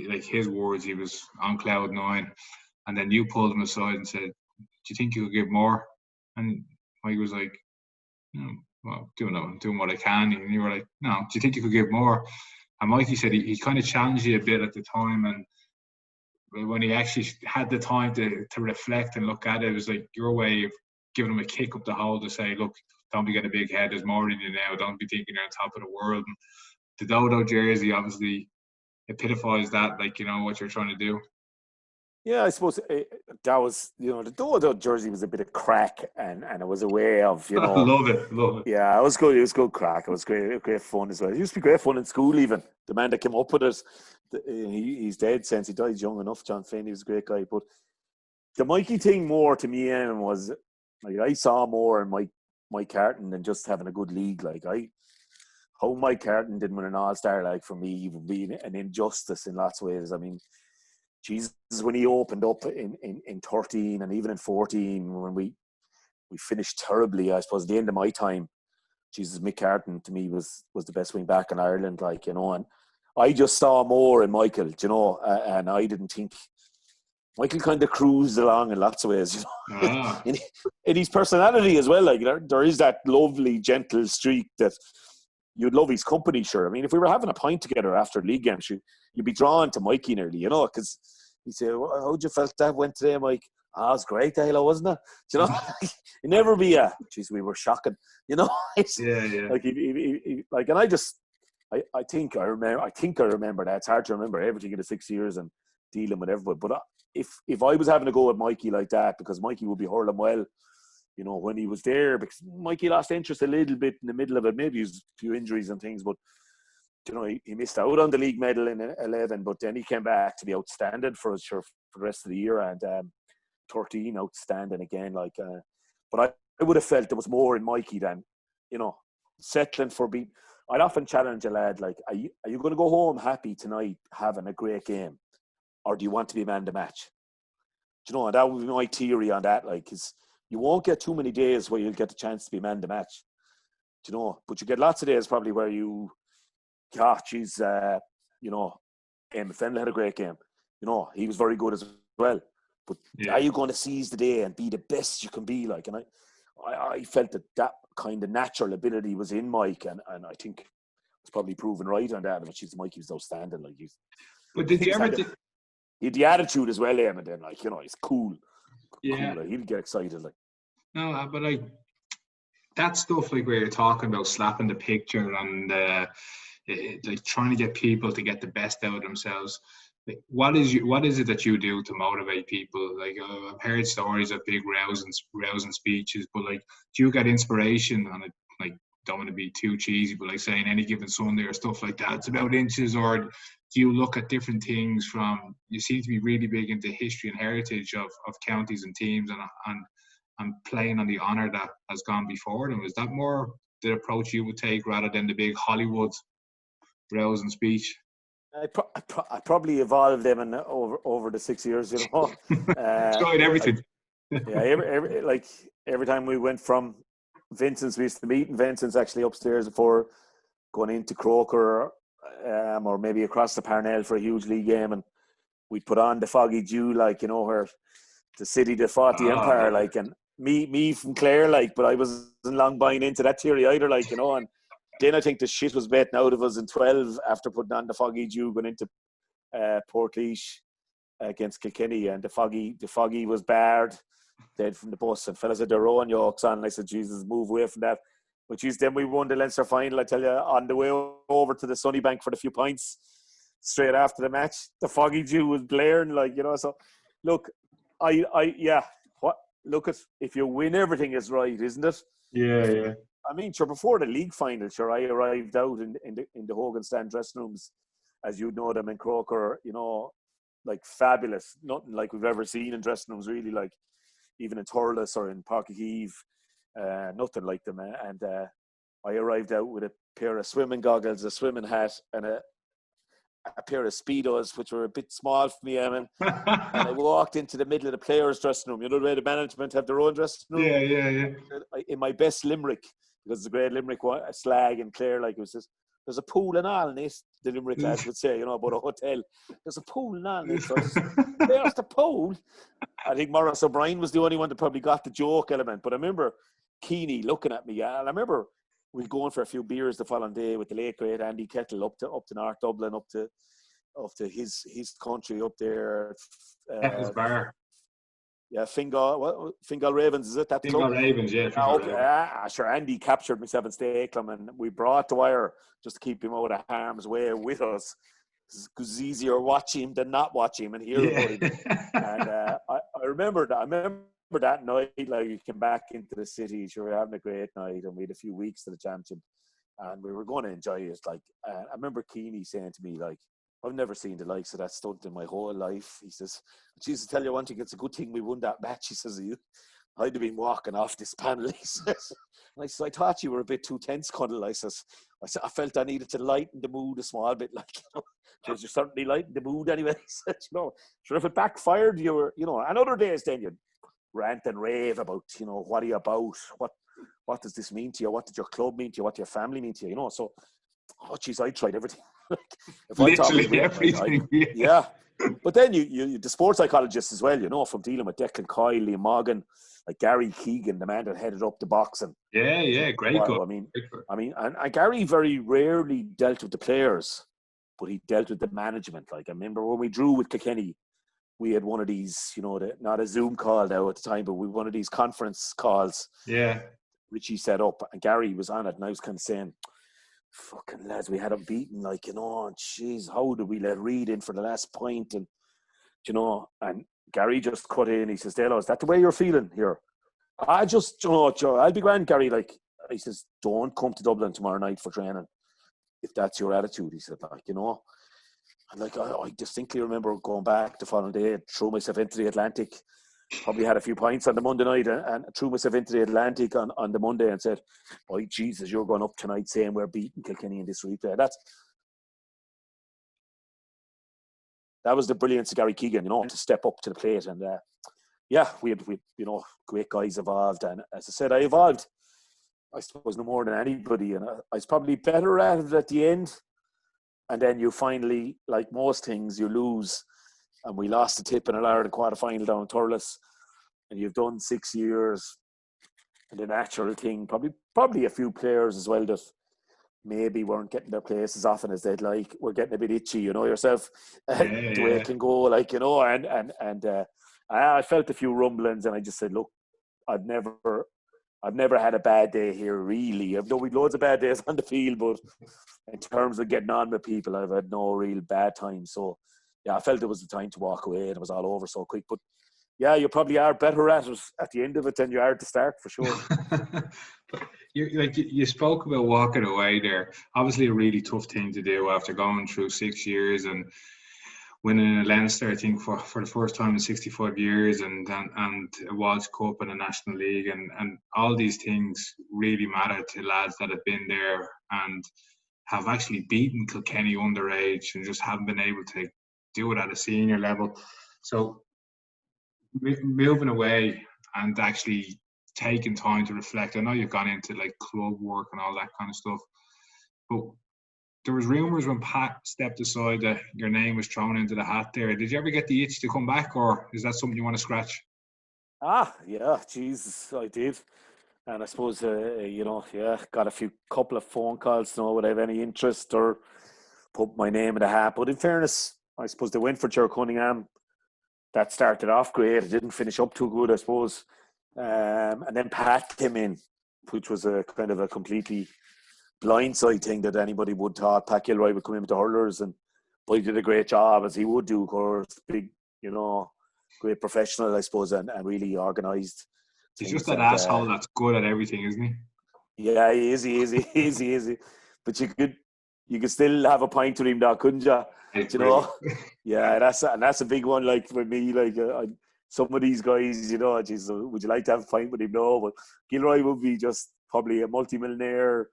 like his words, he was on cloud 9, and then you pulled him aside and said, "Do you think you could give more?" And Mike was like, "Well, doing what I can." And you were like, "No, do you think you could give more?" And Mikey said he kind of challenged you a bit at the time, and when he actually had the time to reflect and look at it, it was like your way of giving him a kick up the hole to say, "Look, don't be getting a big head. There's more in you now. Don't be thinking you're on top of the world." And the Dodo jersey obviously epitomize that, like, you know, what you're trying to do. Yeah, I suppose that was, you know, the Dodo jersey was a bit of crack, and it was a way of, you know. Love it. Yeah, it was good. It was good crack. It was great fun as well. It used to be great fun in school even. The man that came up with it, he's dead since he died young enough, John Finn. He was a great guy. But the Mikey thing more to me was, like, I saw more in Mike Carton than just having a good league. Like, how Mike Carton didn't win an All-Star, like, for me, would be an injustice in lots of ways. I mean, Jesus, when he opened up in 13 and even in 14, when we finished terribly, I suppose, at the end of my time, Jesus, Mick Carton to me was the best wing back in Ireland, like, you know. And I just saw more in Michael, you know, and I didn't think Michael kind of cruised along in lots of ways, you know. Ah. in his personality as well. Like there is that lovely, gentle streak that you'd love his company, sure. I mean, if we were having a pint together after league games, you'd be drawn to Mikey nearly, you know, because he'd say, how'd you felt that went today, Mike? Ah, it was great, Dalo, wasn't it? Do you know, he'd never be geez, we were shocking, you know. Yeah. Like, he, like, and I think I remember that. It's hard to remember everything in the 6 years and dealing with everybody. But if I was having to go with Mikey like that, because Mikey would be hurling well, you know, when he was there, because Mikey lost interest a little bit in the middle of it, maybe he was a few injuries and things, but, you know, he missed out on the league medal in 11, but then he came back to be outstanding for us for the rest of the year, and 13 outstanding again. Like, but I would have felt there was more in Mikey than, you know, settling for being. I'd often challenge a lad like, are you going to go home happy tonight having a great game, or do you want to be man of the match? Do you know, and that would be my theory on that. Like, is you won't get too many days where you'll get the chance to be man of the match. Do you know? But you get lots of days probably where you, you know, Eamon Fennell had a great game. You know, he was very good as well. But are you going to seize the day and be the best you can be? Like, and I felt that kind of natural ability was in Mike, and I think it's probably proven right on that. But Mike, he was outstanding. Like, but did you ever? He had the attitude as well, Eamon. Then, like, you know, he's cool. Yeah. Cool, like, he'd get excited. Like, no, but like that stuff, like where you're talking about slapping the picture and like trying to get people to get the best out of themselves. Like, what is it that you do to motivate people? Like, I've heard stories of big rows and speeches, but like, do you get inspiration on it? Like, don't want to be too cheesy, but like saying any given Sunday or stuff like that, it's about inches, or do you look at different things from? You seem to be really big into history and heritage of counties and teams, and playing on the honour that has gone before them. Is that more the approach you would take rather than the big Hollywood rows and speech? I probably evolved them over the 6 years, you know. Tried everything. Every time we went from Vincent's, we used to meet in Vincent's actually upstairs before going into Croker, or maybe across the Parnell for a huge league game, and we'd put on the Foggy Dew, like, you know, where the city that fought the Empire, like, and me from Clare, like, but I wasn't long buying into that theory either, like, you know. And then I think the shit was betting out of us in 12 after putting on the Foggy Dew, going into Portlaoise against Kilkenny, and the Foggy was barred dead from the bus, and fellas had their own yokes on, and I said, Jesus, move away from that. But geez, then we won the Leinster final, I tell you, on the way over to the Sunnybank for the few pints straight after the match. The Foggy Dew was blaring, like, you know. So look, look at, if you win, everything is right, isn't it? Yeah. I mean, sure, before the league final, sure, I arrived out in the Hogan Stand dressing rooms, as you know them in Croker, you know, like fabulous, nothing like we've ever seen in dressing rooms, really, like even in Thurles or in Park Heave, nothing like them. And I arrived out with a pair of swimming goggles, a swimming hat, and a pair of Speedos, which were a bit small for me, Eamon. And I walked into the middle of the players' dressing room. You know the way the management have their own dressing room? Yeah. In my best Limerick, because it's a great Limerick slag in Clare, like, it was just, there's a pool and all in it, the Limerick lads would say, you know, about a hotel. There's a pool and all in it. So there's the pool. I think Maurice O'Brien was the only one that probably got the joke element. But I remember Keeney looking at me, and I remember we going for a few beers the following day with the late great Andy Kettle up to North Dublin, up to his country up there. Kettle's Bar. Yeah, Fingal Ravens, is it? That Fingal club? Ravens, yeah. Sure, Andy captured myself in Stakelum, and we brought the wire just to keep him out of harm's way with us. Because it's easier watch him than not watch him and hear about him. And I remember that night, like, we came back into the city, sure, we were having a great night, and we had a few weeks to the championship, and we were going to enjoy it. Like, I remember Keeney saying to me, like, I've never seen the likes of that stunt in my whole life. He says, Jesus, tell you one thing, it's a good thing we won that match. He says, I'd have been walking off this panel. He says, and I said, I thought you were a bit too tense, Cuddle. I said, I felt I needed to lighten the mood a small bit, like, you know. You're certainly lighten the mood anyway. He said, you know, sure, if it backfired, you were, you know, and other days then you'd rant and rave about, you know, what are you about? What does this mean to you? What did your club mean to you? What did your family mean to you? You know, so, oh, geez, I tried everything. If literally everything. Yeah. But then the sports psychologists as well, you know, from dealing with Declan Coyle, Liam Morgan, like Gary Keegan, the man that headed up the boxing. Yeah, great guy. And Gary very rarely dealt with the players, but he dealt with the management. Like, I remember when we drew with Kilkenny, we had one of these, you know, not a Zoom call now at the time, but one of these conference calls. Yeah. Richie set up, and Gary was on it, and I was kind of saying, fucking lads, we had them beaten, like, you know, jeez, how did we let Reid in for the last point? And, you know, and Gary just cut in, he says, Dalo, is that the way you're feeling here? I just, you know, Joe, I'll be grand, Gary. Like, he says, don't come to Dublin tomorrow night for training if that's your attitude. He said, like, you know. And like, I distinctly remember going back the following day, threw myself into the Atlantic, probably had a few pints on the Monday night, and threw myself into the Atlantic on the Monday and said, boy, Jesus, you're going up tonight saying we're beating Kilkenny in this replay. That was the brilliance of Gary Keegan, you know, to step up to the plate. And we had, you know, great guys involved. And as I said, I evolved, I suppose, no more than anybody. And I was probably better at it at the end. And then you finally, like most things, you lose. And we lost the tip in an Ireland quarter-final down in Thurles. And you've done 6 years. And the natural thing, probably a few players as well that maybe weren't getting their place as often as they'd like. We're getting a bit itchy, you know yourself, the way it can go, like, you know. And I felt a few rumblings, and I just said, look, I've never had a bad day here, really. I've done loads of bad days on the field, but in terms of getting on with people, I've had no real bad time. So, yeah, I felt it was the time to walk away, and it was all over so quick. But, yeah, you probably are better at it at the end of it than you are at the start, for sure. You spoke about walking away there. Obviously, a really tough thing to do after going through 6 years and winning a Leinster, I think, for the first time in 65 years, and a World Cup and a National League, and all these things really matter to lads that have been there and have actually beaten Kilkenny underage and just haven't been able to do it at a senior level. So moving away and actually taking time to reflect. I know you've gone into like club work and all that kind of stuff, but there was rumours when Pat stepped aside that your name was thrown into the hat there. Did you ever get the itch to come back, or is that something you want to scratch? Yeah, Jesus, I did. And I suppose, you know, got a couple of phone calls to know would I have any interest or put my name in the hat. But in fairness, I suppose they went for Ger Cunningham. That started off great. It didn't finish up too good, I suppose. And then Pat came in, which was a kind of a completely blindside thing that anybody would thought. Pat Gilroy would come in with the hurlers, and but he did a great job, as he would do, of course. Big, you know, great professional, I suppose, and really organised. He's just that asshole that's good at everything, isn't he? Yeah, he is. But you could still have a pint with him now, couldn't you? You know? Yeah, that's a big one. Like for me, like some of these guys, you know, geez, would you like to have a pint with him? No, but Gilroy would be just probably a multi-millionaire,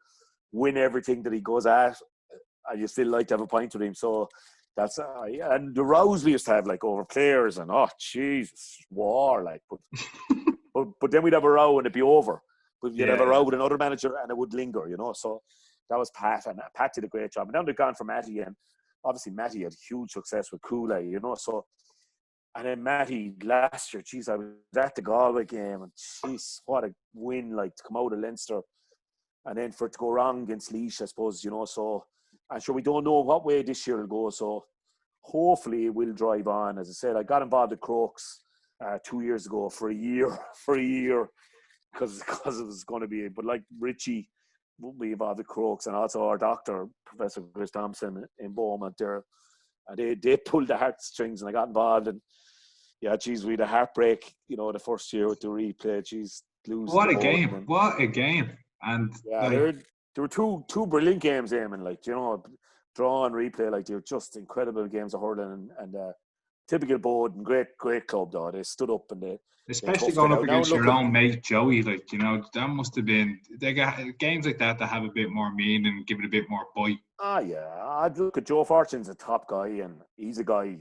win everything that he goes at, and you still like to have a pint with him. So that's and the rows we used to have, like, over players, and Jesus, war, like, but then we'd have a row and it'd be over. But you'd have a row with another manager and it would linger, you know. So that was Pat, and Pat did a great job. And now they've gone for Matty, and obviously Matty had huge success with Kula, you know. So, and then Matty last year, I was at the Galway game, and what a win, like, to come out of Leinster. And then for it to go wrong against Laois, I suppose, you know. So, I'm sure we don't know what way this year will go. So, hopefully it will drive on. As I said, I got involved at Crokes 2 years ago for a year, because it was going to be. But like Richie, we involved at Crokes, and also our doctor, Professor Chris Thompson in Beaumont there. And they pulled the heartstrings, and I got involved. And yeah, geez, we had a heartbreak, you know, the first year with the replay. Geez, losing. What a game! What a game! And yeah, there were two brilliant games, Eamon. Like, you know, draw and replay, like, they were just incredible games of hurling, and typical Bowden, great club though. They stood up and they especially going up against your own mate Joey, like, you know, that must have been, they got games like that have a bit more meaning and give it a bit more bite. Yeah, I'd look at Joe Fortune's a top guy, and he's a guy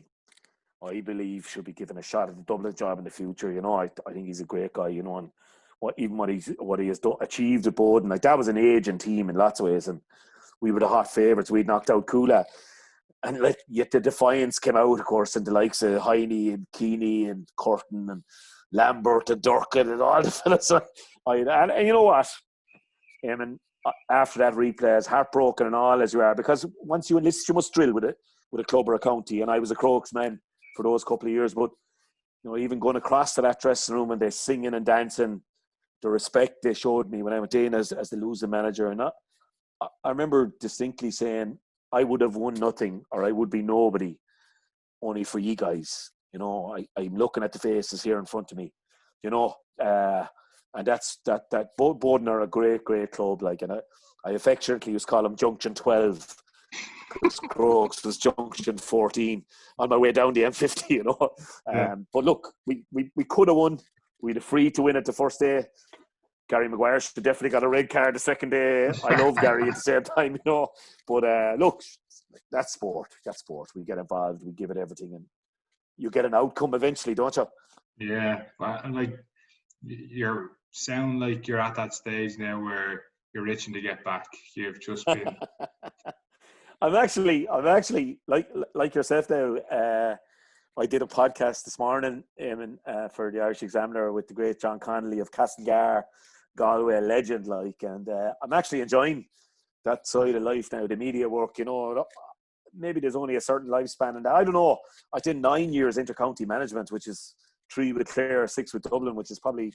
I believe should be given a shot at the Dublin job in the future. You know, I think he's a great guy, you know, and what he has achieved at Bowden, like, that was an aging team in lots of ways, and we were the hot favourites. We'd knocked out Kula yet the defiance came out, of course, and the likes of Heine and Keeney and Curtin and Lambert and Durkin and all the fellas. And you know what? And after that replay, as heartbroken and all as you are, because once you enlist, you must drill with a club or a county. And I was a Crokes man for those couple of years. But, you know, even going across to that dressing room and they're singing and dancing, the respect they showed me when I went in as the losing manager. And I remember distinctly saying, I would have won nothing or I would be nobody only for you guys. You know, I'm looking at the faces here in front of me, you know, and that's that Bowden are a great, great club. Like, and I affectionately used to call them Junction 12 because Crokes was Junction 14 on my way down the M50, you know. Yeah. But look, we could have won. We had a free to win it the first day. Gary Maguire should definitely got a red card the second day. I love Gary at the same time, you know. But look, that's sport. That's sport. We get involved. We give it everything, and you get an outcome eventually, don't you? Yeah, and like you sound like you're at that stage now where you're itching to get back. You've just been. I'm actually like yourself now. I did a podcast this morning for the Irish Examiner with the great John Connolly of Castlegar, Galway, legend, like, and I'm actually enjoying that side of life now, the media work, you know. Maybe there's only a certain lifespan in that. I don't know. I did 9 years inter-county management, which is 3 with Clare, 6 with Dublin, which is probably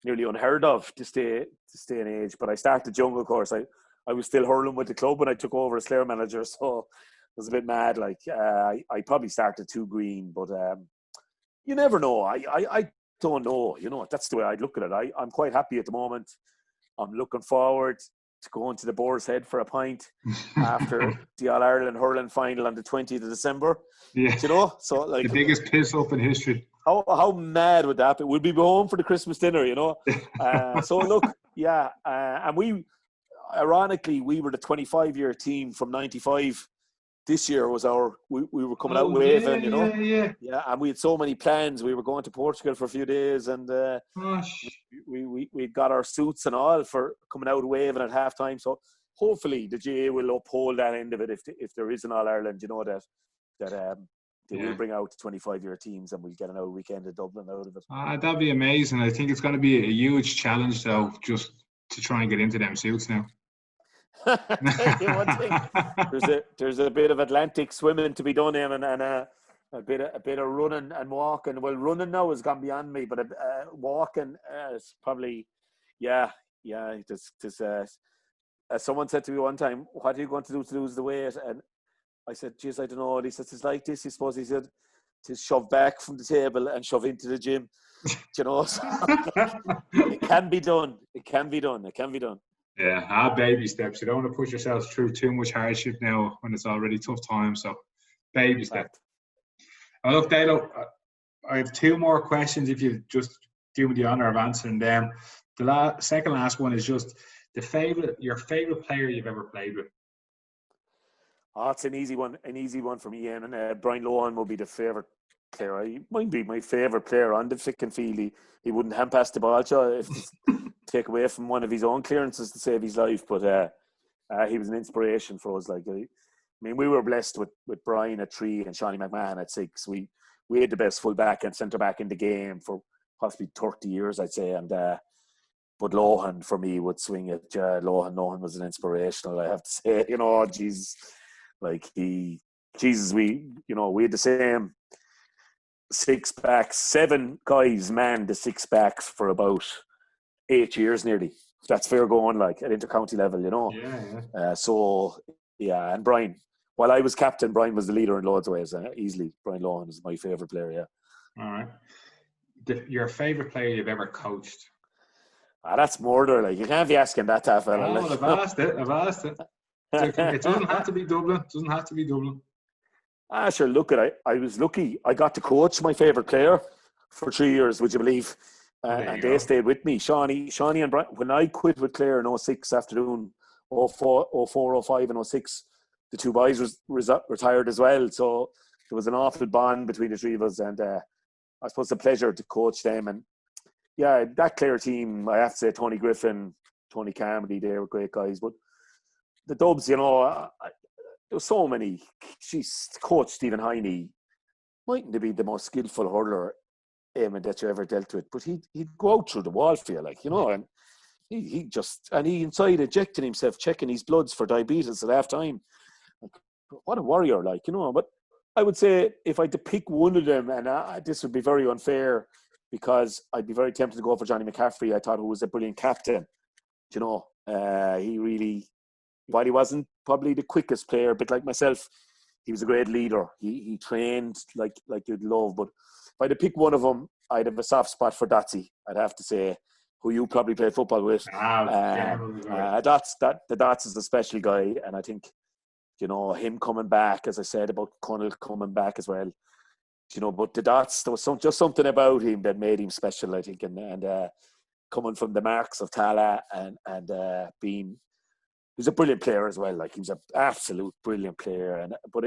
nearly unheard of to stay in age. But I started young, of course. I was still hurling with the club when I took over as Clare manager, so it was a bit mad. Like, I probably started too green, but you never know. I don't know. You know, that's the way I'd look at it. I'm quite happy at the moment. I'm looking forward to going to the Boar's Head for a pint after the All-Ireland hurling final on the 20th of December. Yeah. You know, so like the biggest piss up in history. How mad would that be? We'd be home for the Christmas dinner, you know. So look, yeah, and we, ironically, we were the 25-year team from =95. This year was we were coming out waving, you know. Yeah, and we had so many plans. We were going to Portugal for a few days, and we got our suits and all for coming out waving at halftime. So hopefully the GA will uphold that end of it if there is an All Ireland, you know, that they will bring out 25-year teams and we'll get another weekend in Dublin out of it. That'd be amazing. I think it's going to be a huge challenge though, just to try and get into them suits now. Tell you one thing, there's a bit of Atlantic swimming to be done, and a bit of running and walking. Well, running now has gone beyond me, but walking is probably, yeah. Someone said to me one time, "What are you going to do to lose the weight?" And I said, "Geez, I don't know." And he said, "It's like this." He said, "To shove back from the table and shove into the gym." You know, so it can be done. It can be done. Yeah, baby steps. You don't want to push yourself through too much hardship now when it's already tough times. So, baby steps. Oh, look, Dalo, I have 2 more questions if you just do me the honour of answering them. The second last one is just your favourite player you've ever played with. Oh, it's an easy one for me, Ian. And Brian Lohan will be the favourite player. He might be my favourite player on the flick and field. He wouldn't hand pass the ball if take away from one of his own clearances to save his life. But he was an inspiration for us. Like, I mean, we were blessed with Brian at 3 and Shawnee McMahon at 6. We had the best full back and centre back in the game for possibly 30 years, I'd say. And but Lohan for me would swing it. Lohan was an inspirational, I have to say. You know, Jesus, like we had the same 6 backs, 7 guys manned the 6 backs for about 8 years nearly. That's fair going, like, at inter-county level, you know. Yeah. And Brian, while I was captain, Brian was the leader in loads of ways. Easily, Brian Lohan is my favourite player, yeah. All right. Your favourite player you've ever coached? That's murder, like. You can't be asking that to a fella. Oh, I've asked it. It doesn't have to be Dublin. Sure, look, I was lucky. I got to coach my favourite player for 3 years, would you believe? And they stayed with me. Shawnee and Brian. When I quit with Clare in 06 after doing 04, 05 and 06, the 2 boys retired as well. So there was an awful bond between the 3 of us. And I suppose it's a pleasure to coach them. And yeah, that Clare team, I have to say, Tony Griffin, Tony Carmody, they were great guys. But the Dubs, you know, there was so many. Coach Stephen Heine mightn't be the most skillful hurler, Eamon, that you ever dealt with, but he'd go out through the wall for you, like, you know, and he inside ejected himself, checking his bloods for diabetes at half time. Like, what a warrior, like, you know. But I would say if I had to pick one of them, and this would be very unfair because I'd be very tempted to go for Johnny McCaffrey. I thought he was a brilliant captain. You know, he really, while he wasn't probably the quickest player, a bit like myself, he was a great leader. He trained like you'd love. But if I had to pick one of them, I'd have a soft spot for Dotsy, I'd have to say, who you probably played football with. The Dots is a special guy, and I think, you know, him coming back, as I said about Connell coming back as well. You know, but the Dots, there was just something about him that made him special, I think, and coming from the marks of Tala and being, he was a brilliant player as well. Like, he was an absolute brilliant player, but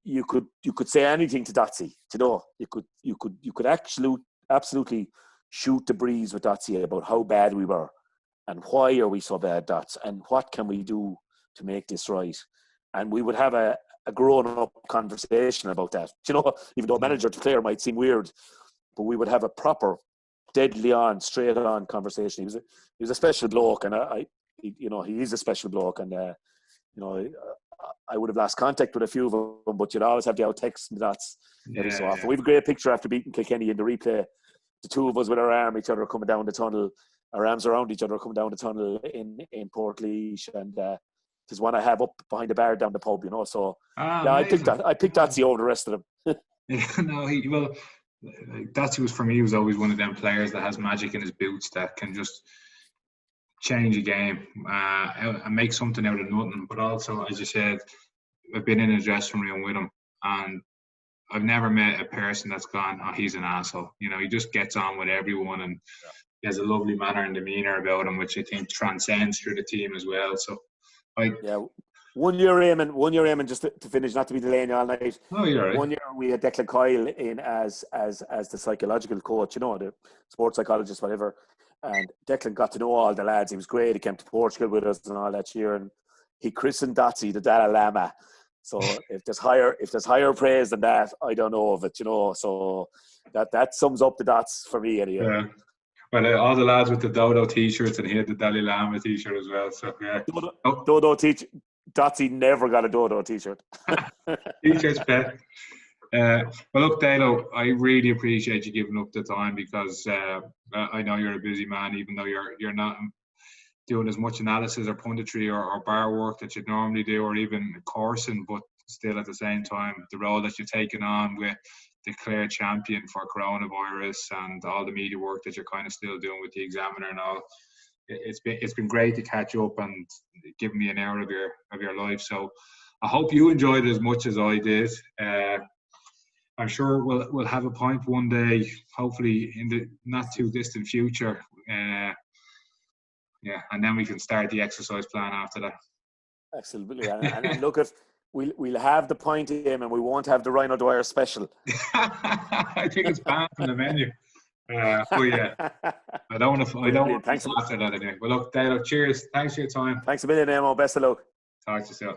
you could say anything to Dotsy. You know, you could actually absolutely shoot the breeze with Dotsy about how bad we were and why are we so bad, Dots, and what can we do to make this right. And we would have a grown-up conversation about that. You know, even though manager to player might seem weird, but we would have a proper, deadly on, straight on conversation. He was a special bloke, and you know, he is a special bloke, and you know, I would have lost contact with a few of them, but you'd always have the out texts and that's every so often. We have a great picture after beating Kilkenny in the replay. The two of us with our arm each other coming down the tunnel, our arms around each other coming down the tunnel in Portlaoise, and there's one I have up behind the bar down the pub, you know. So yeah, I picked Dotsy over the rest of them. Yeah, no, Dotsy was, for me, was always one of them players that has magic in his boots that can just change a game and make something out of nothing. But also, as you said, I've been in a dressing room with him, and I've never met a person that's gone, oh, he's an asshole. You know, he just gets on with everyone, and he has a lovely manner and demeanour about him, which I think transcends through the team as well. So, One year, Eamon, just to finish, not to be delaying you all night. Oh, you're right. One year we had Declan Coyle in as the psychological coach, you know, the sports psychologist, whatever. And Declan got to know all the lads. He was great. He came to Portugal with us and all that year, and he christened Dotsy the Dalai Lama. So if there's higher praise than that, I don't know of it, you know. So that sums up the Dots for me anyway. Yeah. Well, all the lads with the Dodo t-shirts, and he had the Dalai Lama t-shirt as well. So yeah. Dodo t-shirt. Dotsy never got a Dodo t-shirt. T-shirts bet. Well, look, Dalo, I really appreciate you giving up the time, because I know you're a busy man, even though you're not doing as much analysis or punditry or bar work that you'd normally do, or even coursing, but still at the same time, the role that you're taking on with declared champion for coronavirus and all the media work that you're kind of still doing with the Examiner and all. It's been great to catch up and give me an hour of your life. So I hope you enjoyed it as much as I did. I'm sure we'll have a pint one day, hopefully in the not too distant future. Yeah, and then we can start the exercise plan after that. Absolutely, and look at we'll have the pint in, and we won't have the Rhino Dwyer special. I think it's banned from the menu. But yeah, I don't want to after that anyway. Well, look, Dalo, cheers. Thanks for your time. Thanks a million, Emo. Best of luck. Talk to you soon.